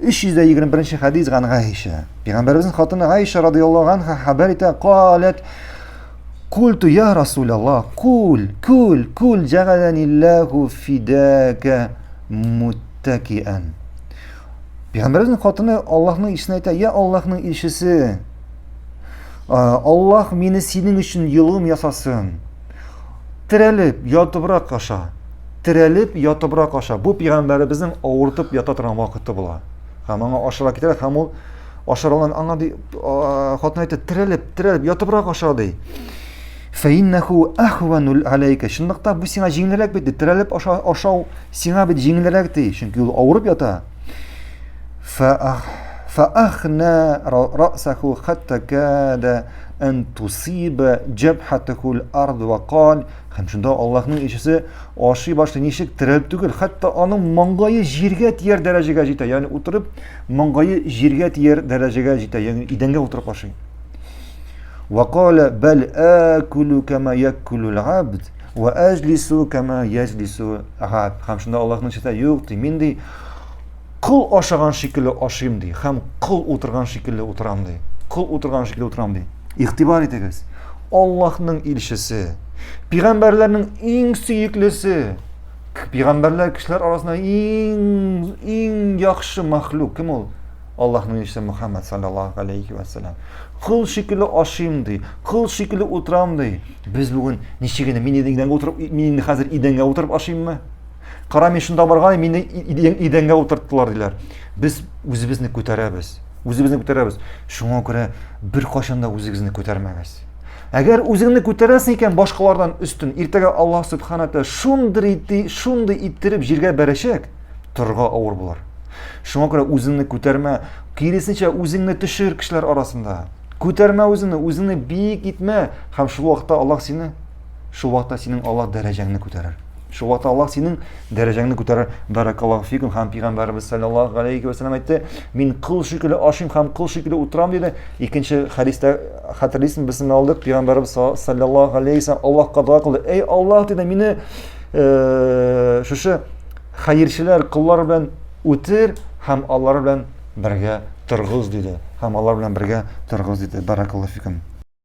321 hadis عن عائشة. Peygamberimizin hatını Ayşe radıyallahu anha haber ite قالت قلت يا رسول الله كل جعلني الله فداك متكئا. Peygamberimizin hatını Allah'ın işine ite, ya Allah'ın işisi, Allah meni senin için yılım yasasın. Tirelip yatıbırak aşağı. Tirelip yatıbırak aşağı. Bu Peygamberimizin ağırtıp yata turan vakıtı bula. Hem ona aşağı gider, hem o aşağı olan ana di hatına ite tirelip yatıbırak aşağı dey. فَاِنَّهُ اَخْوَنُ عَلَيْكَ. Şundakta bu sana jinglerek bitti. Tirelip aşağı sana bir jinglerek dey. Çünkü ağırıp yata. فأخنى رأسه حتى كاد أن تصيب جبهته الأرض وقال Şunda Allah'ın işisi aşı başta nişik tirelip tügül. Hatta onun mangayı jirge tiyer dereceye jite. Yani oturup mangayı jirge tiyer dereceye jite. Yani idenge oturup aşı. وقال بل آكل كما يأكل العبد وأجلس كما يجلس العبد. Şunda Allah'ın işisi yok di. Men di kıl aşağıdan şekilde aşıyım di. Hem kıl oturgan şekilde oturam di. Kıl oturgan şekilde oturam di. İhtibar ediniz. Allah'ın ilişisi, peygamberlerin en süyiklisi, peygamberler kişiler arasında en yaxşı mahluk kim ol? Allah'ın ilişisi Muhammed sallallahu aleyhi ve sellem. Kıl şekilde aşıyım di. Kıl şekilde oturam di. Biz bugün nişigine men hazır idenge oturup aşıyım mı? Qara men şunda bargan meni idenge oturttular diler. Biz özübizni көтәрәбез. Шуңа күрә бер кашанда үзегезне көтәрмәгез. Әгәр үзеңне көтәрәсең икән башкалардан үстен, иртәгә Аллаһ Субхана Тәала шундый иттереп җиргә бәрәчәк, торга авыр булыр. Шуңа күрә үзеңне көтәрмә, киресенчә үзеңне төшер кешеләр арасында. Көтәрмә үзеңне биек итмә, һәм шул вакытта синең Аллаһ дәрәҗәңне күтәрер. Şu vakti Allah senin dereceni götürür. Barakallahu fikum. Hem Peygamberimiz sallallahu aleyhi ve sellem etti. Min kıl şekilde aşayım, hem kıl şekilde oturam dedi. İkinci hadiste hatırlıyorsun biz ne aldık? Peygamberimiz sallallahu aleyhi ve sellem Allah qada kıldı. Ey Allah dedi meni şu hayırçılar kıllar bilen ötür, hem Allah bilen birge tırgız dedi. Hem Allah bilen birge tırgız dedi. Barakallahu fikum.